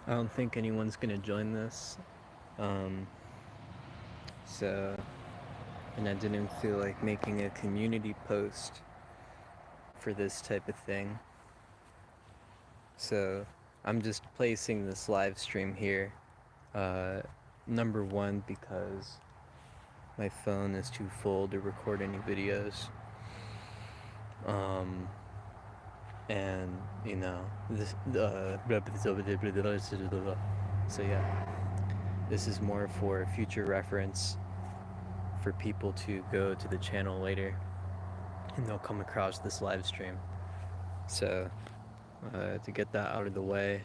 I don't think anyone's gonna join this. Um, so, and I didn't feel like making a community post for this type of thing. So, I'm just placing this live stream here. Uh, number one, because my phone is too full to record any videos. Um, and this so yeah, this is more for future reference for people to go to the channel later and they'll come across this live stream. So to get that out of the way,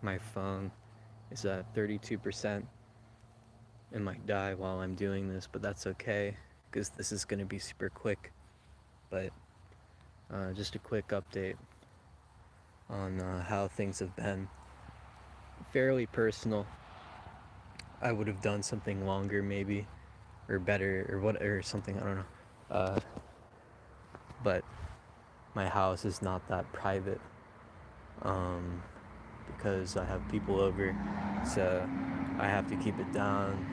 my phone is at 32%. It might die while I'm doing this, but that's okay because this is going to be super quick. But just a quick update on how things have been. Fairly personal. I would have done something longer, maybe, or better, or something. I don't know. But my house is not that private um, because I have people over, so I have to keep it down.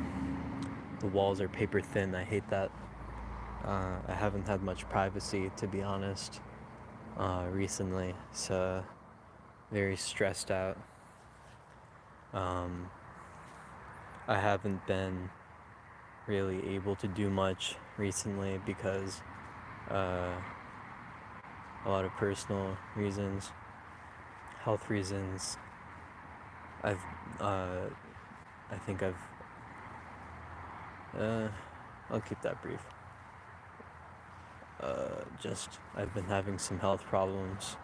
The walls are paper thin. I hate that. I haven't had much privacy, to be honest, recently, so very stressed out. Um, I haven't been really able to do much recently because a lot of personal reasons, health reasons. I've, I think I'll keep that brief. I've been having some health problems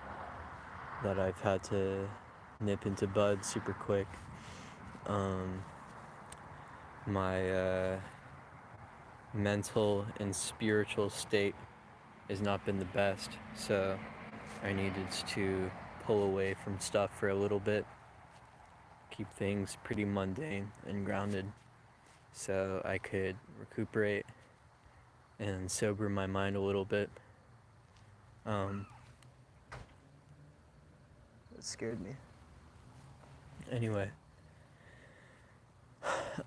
that I've had to nip into bud super quick. My mental and spiritual state has not been the best, so I needed to pull away from stuff for a little bit, keep things pretty mundane and grounded so I could recuperate and sober my mind a little bit. It scared me. Anyway,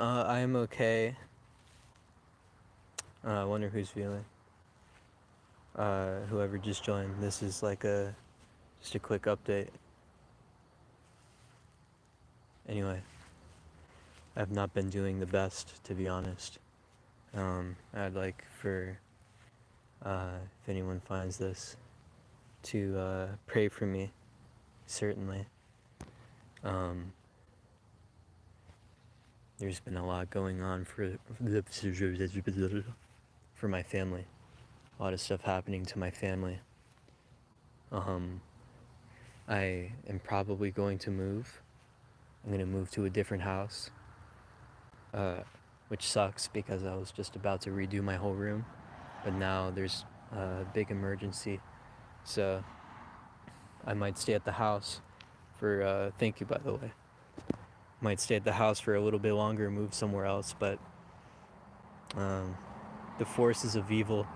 I am okay. I wonder who's feeling. Whoever just joined, this is like just a quick update. Anyway, I've not been doing the best, to be honest. I'd like for, if anyone finds this, to pray for me, certainly. There's been a lot going on for my family. A lot of stuff happening to my family. I am probably going to move. I'm going to move to a different house, which sucks because I was just about to redo my whole room, but now there's a big emergency, so I might stay at the house for, thank you by the way, might stay at the house for a little bit longer, move somewhere else, but the forces of evil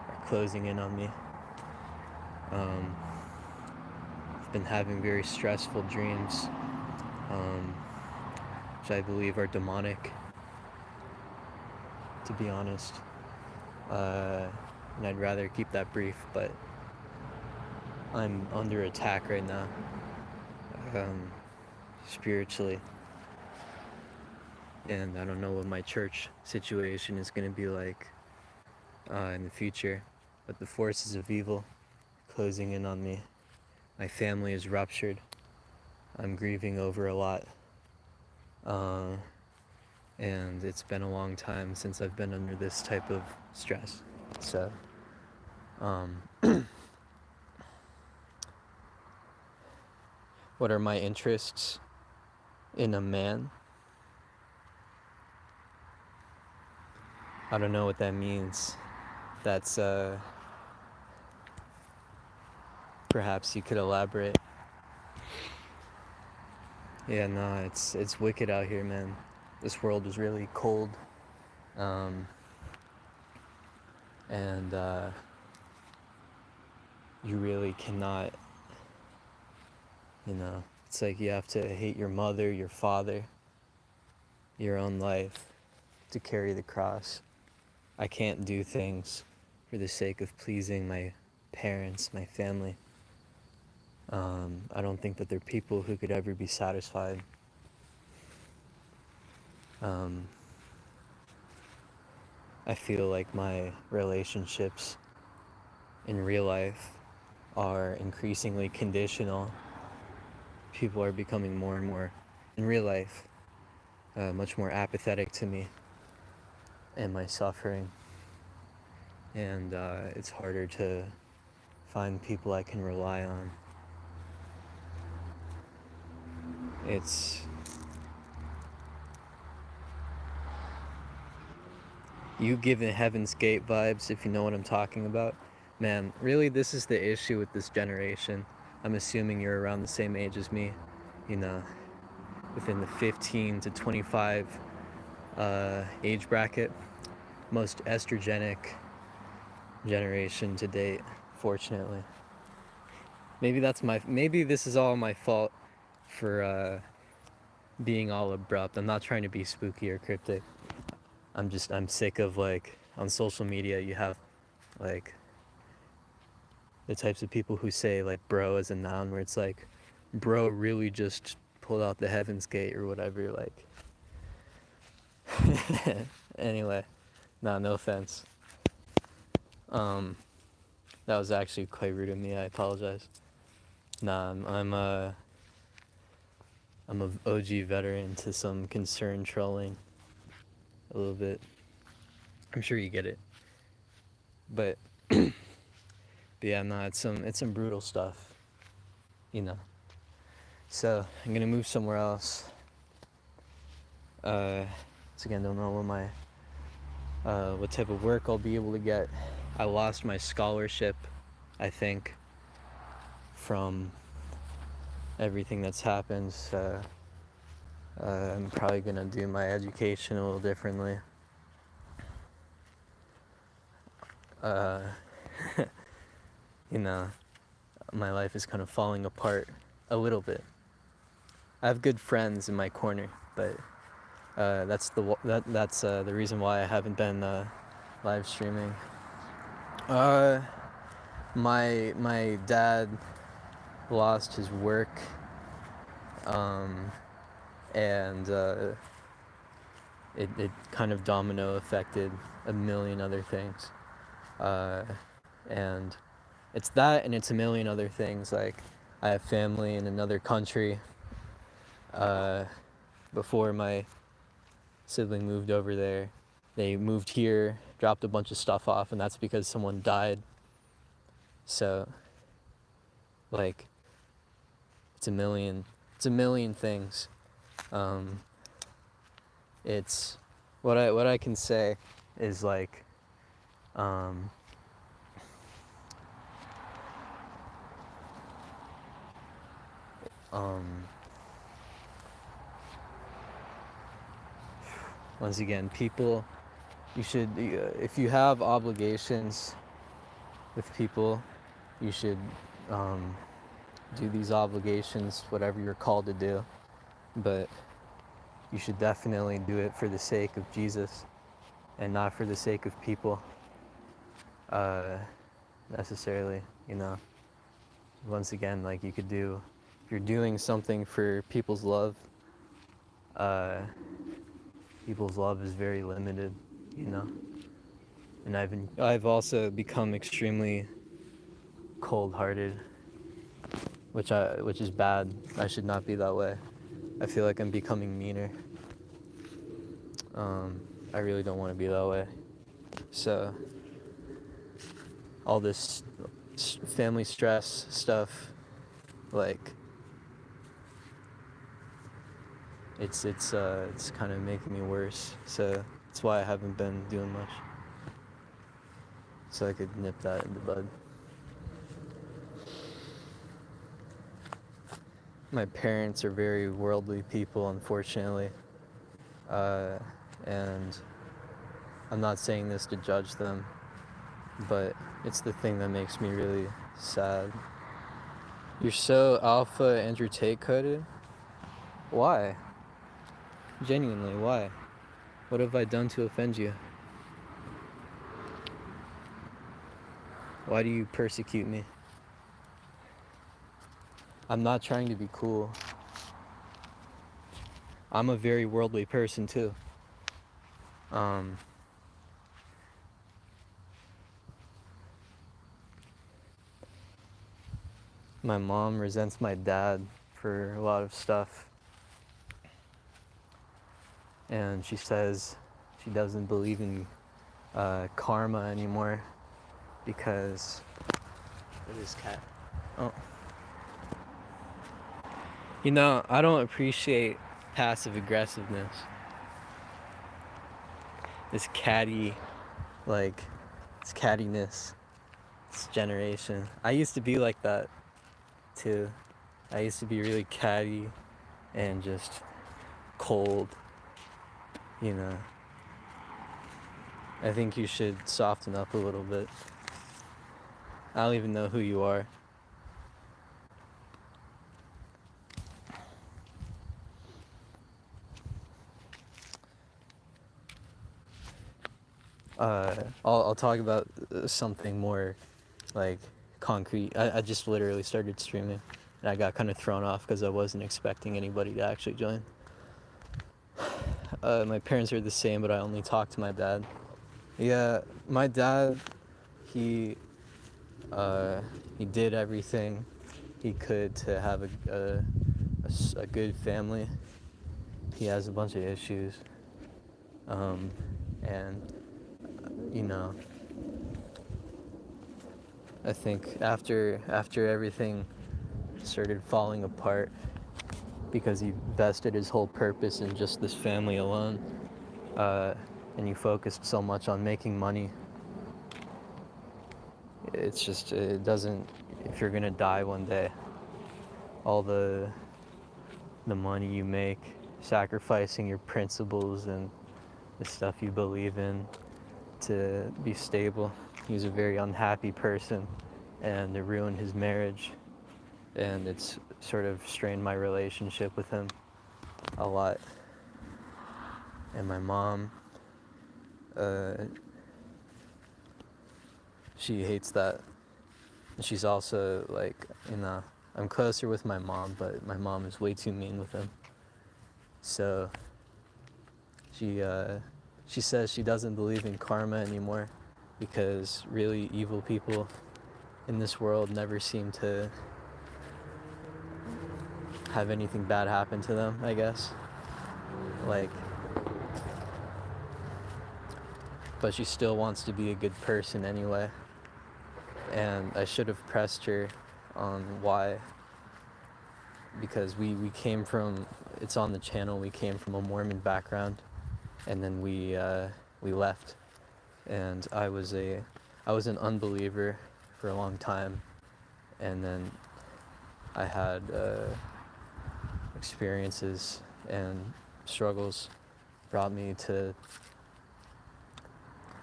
are closing in on me. I've been having very stressful dreams, which I believe are demonic, to be honest. And I'd rather keep that brief, but I'm under attack right now, spiritually. And I don't know what my church situation is going to be like in the future, but the forces of evil closing in on me. My family is ruptured. I'm grieving over a lot. And it's been a long time since I've been under this type of stress. So, what are my interests in a man? I don't know what that means. That's, perhaps you could elaborate. Yeah, no, it's wicked out here, man. This world is really cold. And you really cannot, It's like you have to hate your mother, your father, your own life to carry the cross. I can't do things for the sake of pleasing my parents, my family. I don't think that they're people who could ever be satisfied. I feel like my relationships in real life are increasingly conditional. People are becoming more and more, in real life, much more apathetic to me and my suffering. And it's harder to find people I can rely on. It's you giving Heaven's Gate vibes, if you know what I'm talking about. Man, really, this is the issue with this generation. I'm assuming you're around the same age as me, you know, within the 15 to 25 age bracket. Most estrogenic generation to date, fortunately. Maybe this is all my fault for being all abrupt. I'm not trying to be spooky or cryptic. I'm sick of, like, on social media you have like the types of people who say like bro as a noun, where it's like bro really just pulled out the Heaven's Gate or whatever, like. Anyway, no offense. That was actually quite rude of me. I apologize. I'm a OG veteran to some concerned trolling, a little bit. I'm sure you get it. But yeah, no, it's some brutal stuff, you know. So I'm gonna move somewhere else. So again, don't know what type of work I'll be able to get. I lost my scholarship, I think, from everything that's happened. So I'm probably gonna do my education a little differently. You know, my life is kind of falling apart a little bit. I have good friends in my corner, but that's the reason why I haven't been live streaming. My dad lost his work, and it kind of domino affected a million other things, and it's that, and it's a million other things. Like, I have family in another country. Before my sibling moved over there, they moved here, dropped a bunch of stuff off, and that's because someone died. So, like, it's a million things. It's what I can say is, like, once again, people, you should, if you have obligations with people, you should do these obligations, whatever you're called to do. But you should definitely do it for the sake of Jesus and not for the sake of people, necessarily, you know. Once again, like, you could do, if you're doing something for people's love is very limited, you know. And I've also become extremely cold-hearted, which is bad. I should not be that way. I feel like I'm becoming meaner. I really don't want to be that way. So all this family stress stuff, like, it's kind of making me worse. So that's why I haven't been doing much, so I could nip that in the bud. My parents are very worldly people, unfortunately, and I'm not saying this to judge them, but it's the thing that makes me really sad. You're so alpha Andrew Tate coded? Why? Genuinely, why? What have I done to offend you? Why do you persecute me? I'm not trying to be cool. I'm a very worldly person too. My mom resents my dad for a lot of stuff. And she says she doesn't believe in karma anymore because... Look at this cat. Oh. You know, I don't appreciate passive aggressiveness. This catty, this cattiness, this generation. I used to be like that too. I used to be really catty and just cold, you know. I think you should soften up a little bit. I don't even know who you are. I'll talk about something more like concrete. I just literally started streaming and I got kind of thrown off because I wasn't expecting anybody to actually join. My parents are the same, but I only talk to my dad. Yeah, my dad, he did everything he could to have a good family. He has a bunch of issues, and you know, I think after everything started falling apart because he vested his whole purpose in just this family alone, and you focused so much on making money, it's just, it doesn't, if you're gonna die one day, all the money you make, sacrificing your principles and the stuff you believe in to be stable. He was a very unhappy person and it ruined his marriage, and it's sort of strained my relationship with him a lot. And my mom, she hates that. She's also like, you know, I'm closer with my mom, but my mom is way too mean with him. So she says she doesn't believe in karma anymore because really evil people in this world never seem to have anything bad happen to them, I guess. Like, but she still wants to be a good person anyway. And I should have pressed her on why, because we came from, it's on the channel, we came from a Mormon background, and then we left, and I was an unbeliever for a long time, and then I had experiences and struggles brought me to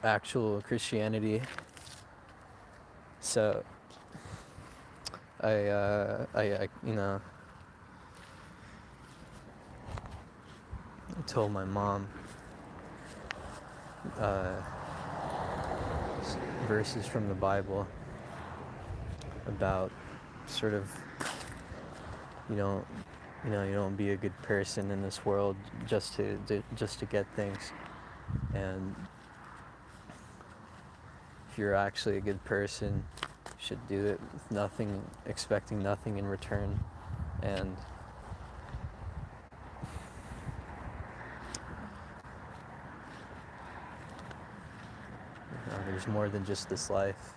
actual Christianity. So I you know, I told my mom verses from the Bible about sort of, you don't be a good person in this world just to get things, and if you're actually a good person, you should do it with nothing, expecting nothing in return. And there's more than just this life,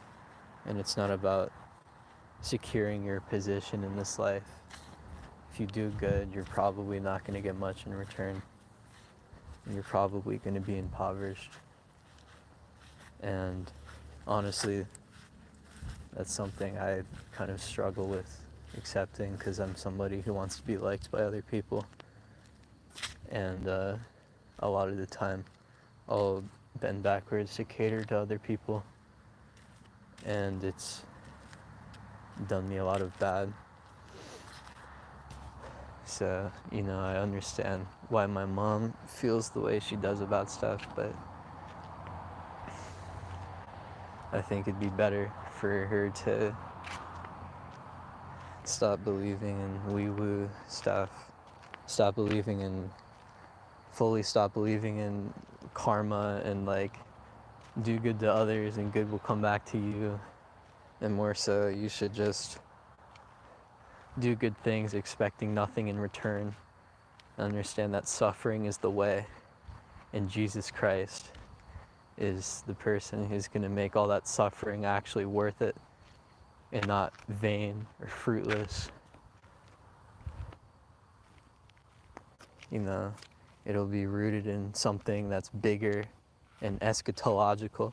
and it's not about securing your position in this life. If you do good, you're probably not going to get much in return, and you're probably going to be impoverished. And honestly, that's something I kind of struggle with accepting, because I'm somebody who wants to be liked by other people, and a lot of the time I'll bend backwards to cater to other people, and it's done me a lot of bad. So, I understand why my mom feels the way she does about stuff, but I think it'd be better for her to stop believing in woo-woo stuff, fully stop believing in karma and like do good to others and good will come back to you. And more so, you should just do good things expecting nothing in return. Understand that suffering is the way, and Jesus Christ is the person who's going to make all that suffering actually worth it and not vain or fruitless. It'll be rooted in something that's bigger and eschatological.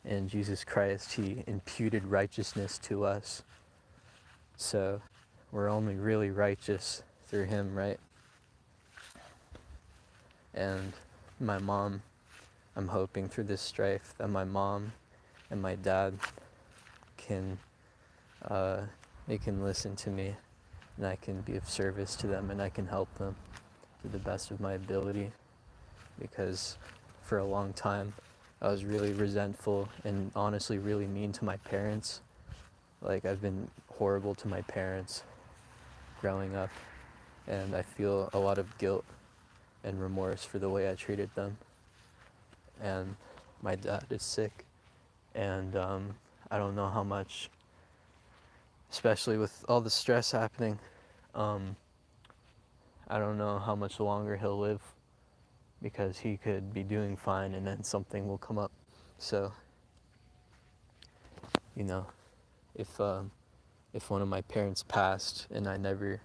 And Jesus Christ, he imputed righteousness to us. So we're only really righteous through him, right? And my mom, I'm hoping through this strife that my mom and my dad they can listen to me, and I can be of service to them, and I can help them to the best of my ability. Because for a long time, I was really resentful and honestly really mean to my parents. Like, I've been horrible to my parents growing up, and I feel a lot of guilt and remorse for the way I treated them. And my dad is sick, and I don't know how much, especially with all the stress happening, I don't know how much longer he'll live, because he could be doing fine and then something will come up. So, if one of my parents passed and I never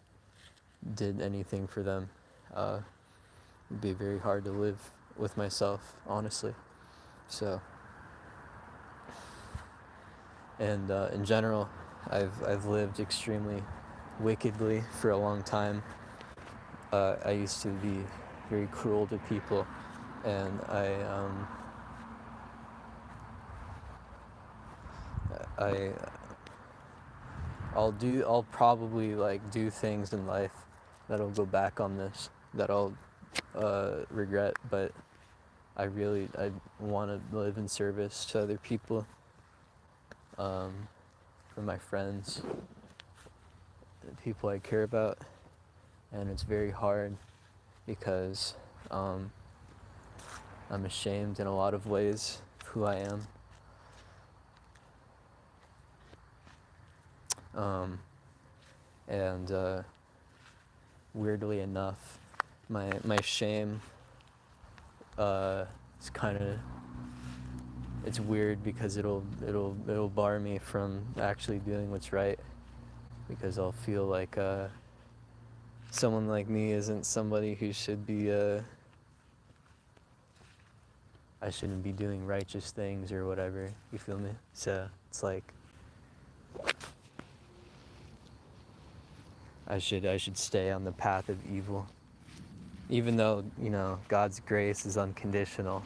did anything for them, it'd be very hard to live with myself, honestly. So, and in general, I've lived extremely wickedly for a long time. I used to be very cruel to people, and I'll probably like do things in life that'll go back on this, that I'll regret, but I want to live in service to other people, for my friends, the people I care about, and it's very hard because I'm ashamed in a lot of ways of who I am. And weirdly enough, my shame is kind of, it's weird because it'll bar me from actually doing what's right, because I'll feel like someone like me isn't somebody who should be I shouldn't be doing righteous things or whatever, you feel me? So it's like I should stay on the path of evil, even though God's grace is unconditional.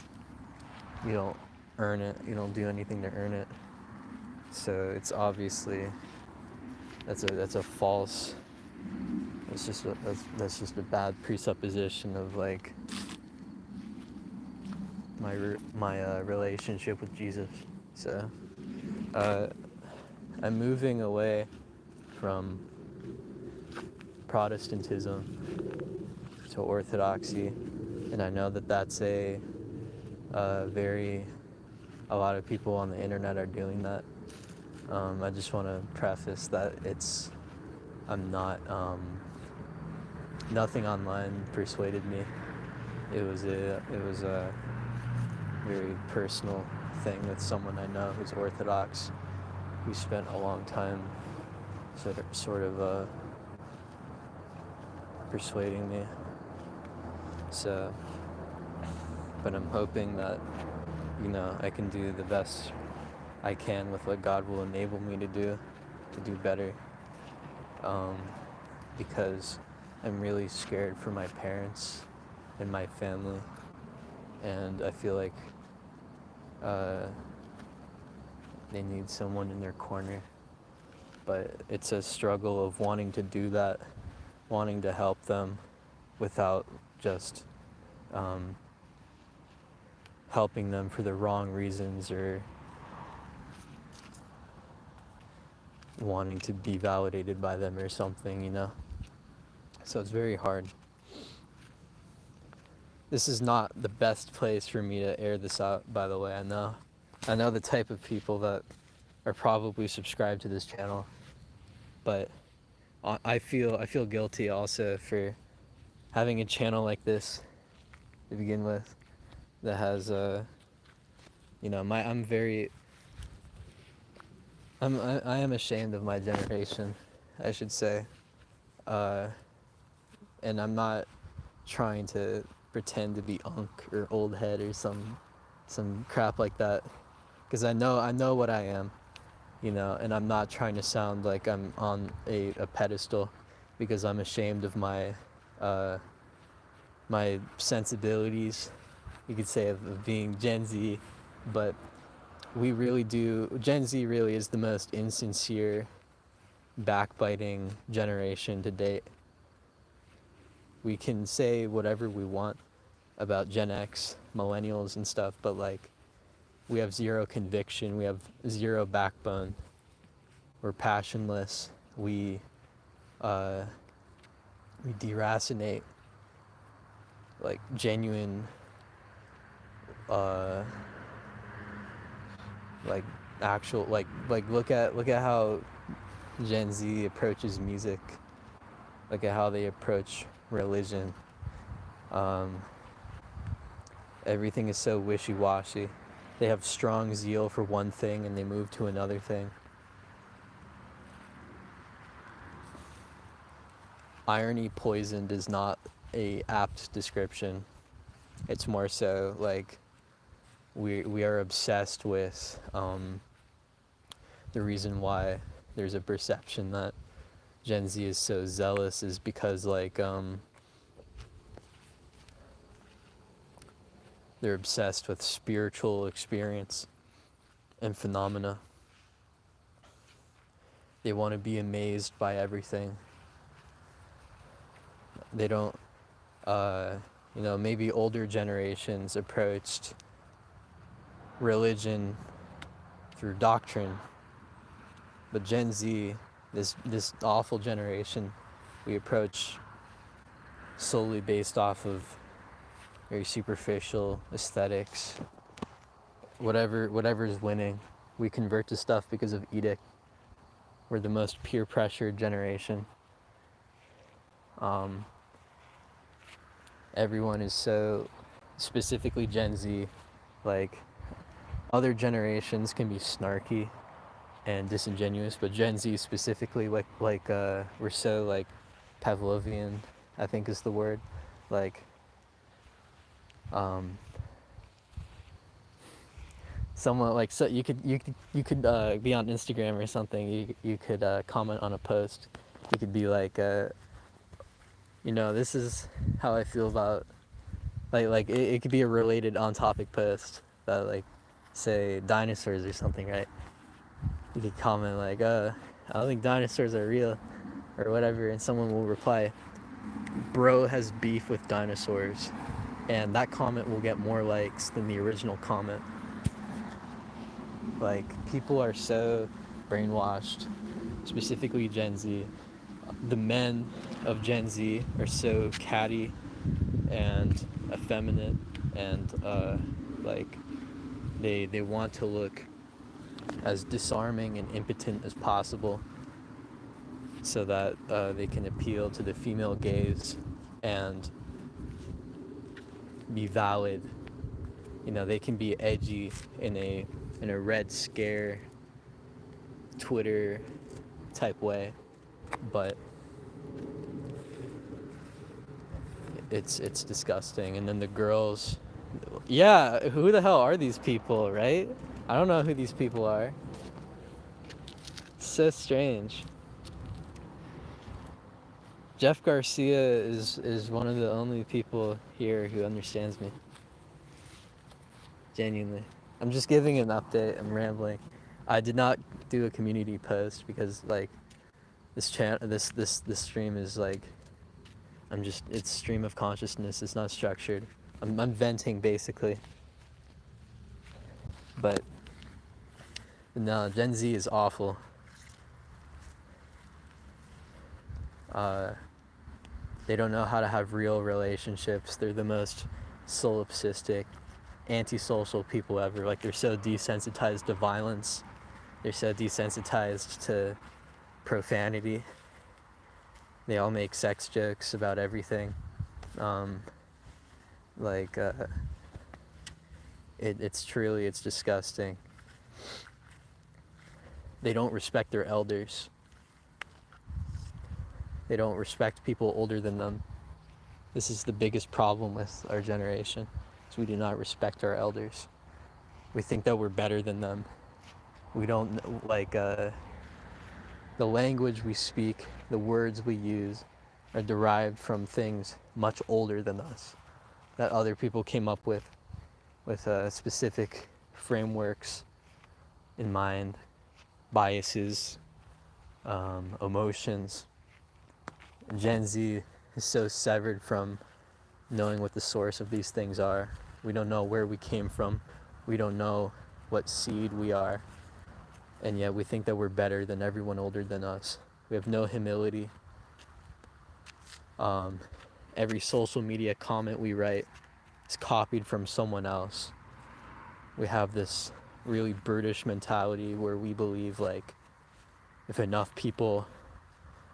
You don't earn it, you don't do anything to earn it. So it's obviously that's a false, that's just a bad presupposition of like my relationship with Jesus. So I'm moving away from Protestantism to Orthodoxy, and I know that that's a lot of people on the internet are doing that. I just want to preface that I'm not, nothing online persuaded me. It was a very personal thing with someone I know who's Orthodox, who spent a long time sort of persuading me. So, but I'm hoping that I can do the best I can with what God will enable me to do better, because I'm really scared for my parents and my family, and I feel like they need someone in their corner. But it's a struggle of wanting to do that wanting to help them without just helping them for the wrong reasons or wanting to be validated by them or something, you know? So it's very hard. This is not the best place for me to air this out, by the way. I know the type of people that are probably subscribed to this channel, but I feel guilty also for having a channel like this to begin with that has you know, I am ashamed of my generation, I should say, and I'm not trying to pretend to be unk or old head or some crap like that, because I know what I am, you know, and I'm not trying to sound like I'm on a pedestal, because I'm ashamed of my my sensibilities, you could say, of being Gen Z. But Gen Z really is the most insincere, backbiting generation to date. We can say whatever we want about Gen X, millennials and stuff, but like, we have zero conviction, we have zero backbone, we're passionless, we deracinate like genuine like actual like look at how Gen Z approaches music, look at how they approach religion. Everything is so wishy-washy. They have strong zeal for one thing and they move to another thing. Irony poisoned is not a apt description. It's more so like we are obsessed with the reason why there's a perception that Gen Z is so zealous is because like they're obsessed with spiritual experience and phenomena. They want to be amazed by everything. They don't, you know, maybe older generations approached religion through doctrine, but Gen Z, this awful generation, we approach solely based off of very superficial aesthetics. Whatever is winning, we convert to stuff because of edict. We're the most peer pressured generation. Everyone is so, specifically Gen Z, like, other generations can be snarky and disingenuous, but Gen Z specifically, we're so like Pavlovian, I think is the word, like, someone like, so you could be on Instagram or something, you could comment on a post, you could be like, you know, this is how I feel about, like it could be a related on topic post that, like, say dinosaurs or something, right? You could comment like, I don't think dinosaurs are real or whatever, and someone will reply, bro has beef with dinosaurs, and that comment will get more likes than the original comment. Like, people are so brainwashed, specifically Gen Z. The men of Gen Z are so catty and effeminate, and like, they want to look as disarming and impotent as possible so that they can appeal to the female gaze and be valid. You know, they can be edgy in a Red Scare Twitter type way, but it's disgusting. And then the girls, yeah, who the hell are these people, right? I don't know who these people are. So strange. Jeff Garcia is one of the only people here who understands me. Genuinely. I'm just giving an update. I'm rambling. I did not do a community post because, like, this stream is like It's stream of consciousness. It's not structured. I'm venting basically. But no, Gen Z is awful. They don't know how to have real relationships. They're the most solipsistic, antisocial people ever. Like, they're so desensitized to violence. They're so desensitized to profanity. They all make sex jokes about everything. It's disgusting. They don't respect their elders. They don't respect people older than them. This is the biggest problem with our generation, is we do not respect our elders. We think that we're better than them. We don't, the language we speak, the words we use are derived from things much older than us, that other people came up with specific frameworks in mind, biases, emotions. Gen Z is so severed from knowing what the source of these things are. We don't know where we came from. We don't know what seed we are. And yet we think that we're better than everyone older than us. We have no humility. Every social media comment we write is copied from someone else. We have this really brutish mentality where we believe, like, if enough people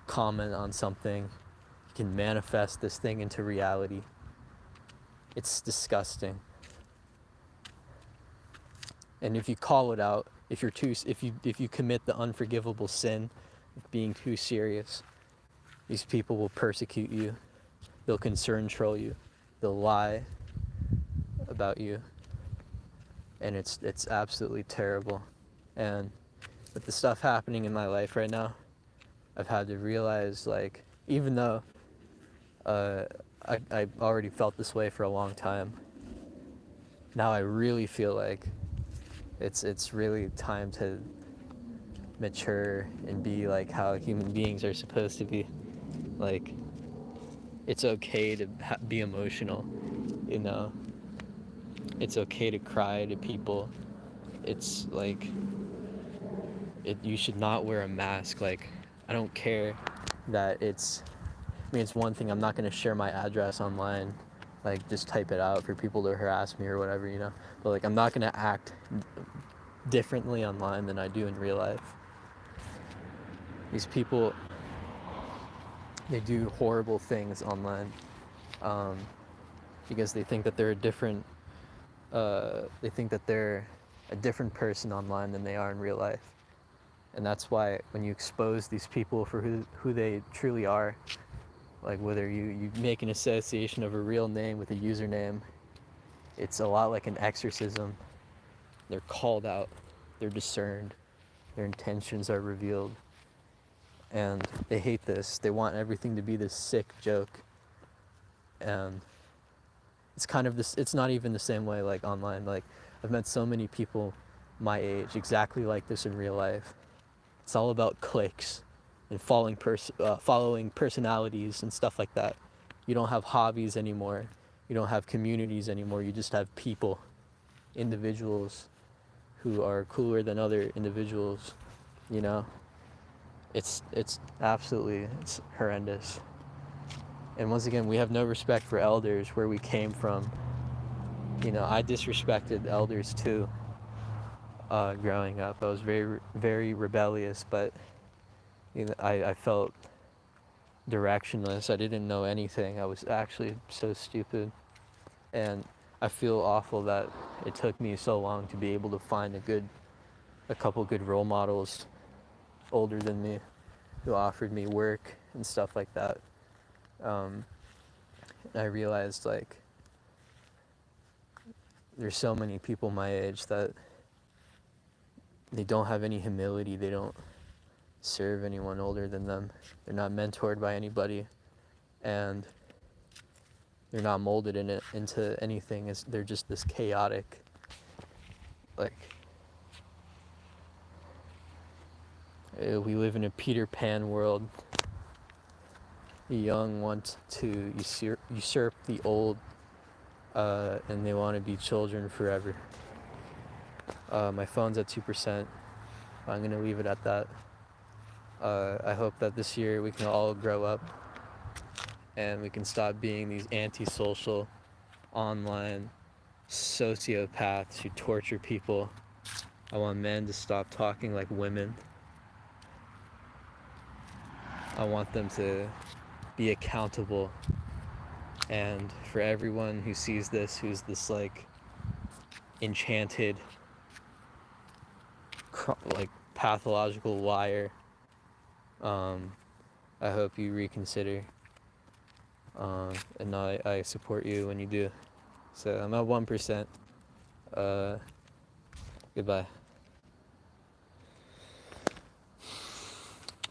comment on something, you can manifest this thing into reality. It's disgusting. And if you call it out, if you commit the unforgivable sin of being too serious, these people will persecute you. They'll concern troll you. They'll lie about you. And it's absolutely terrible. And with the stuff happening in my life right now, I've had to realize, like, even though I already felt this way for a long time, now I really feel like it's really time to mature and be like how human beings are supposed to be. Like, it's okay to be emotional, you know? It's okay to cry to people. It's like, you should not wear a mask. Like, I don't care that it's one thing, I'm not going to share my address online, like, just type it out for people to harass me or whatever, you know? But, like, I'm not going to act differently online than I do in real life. These people, they do horrible things online, because they think that they're a different person online than they are in real life. And that's why when you expose these people for who they truly are, like, whether you make an association of a real name with a username, it's a lot like an exorcism. They're called out, they're discerned, their intentions are revealed. And they hate this. They want everything to be this sick joke. And it's kind of this, it's not even the same way like online. Like, I've met so many people my age exactly like this in real life. It's all about clicks and following personalities and stuff like that. You don't have hobbies anymore. You don't have communities anymore. You just have people, individuals who are cooler than other individuals, you know? It's absolutely, it's horrendous. And once again, we have no respect for elders, where we came from. You know, I disrespected elders too, growing up. I was very, very rebellious, but you know, I felt directionless. I didn't know anything. I was actually so stupid. And I feel awful that it took me so long to be able to find a couple good role models older than me who offered me work and stuff like that. I realized, like, there's so many people my age that they don't have any humility. They don't serve anyone older than them. They're not mentored by anybody, and they're not molded into anything. They're just this chaotic, like, we live in a Peter Pan world. young want to usurp the old, and they want to be children forever. My phone's at 2%. I'm going to leave it at that. I hope that this year we can all grow up and we can stop being these antisocial, online sociopaths who torture people. I want men to stop talking like women. I want them to be accountable. And for everyone who sees this, who's this like enchanted, like pathological liar, I hope you reconsider. And I support you when you do. So I'm at 1%. Goodbye.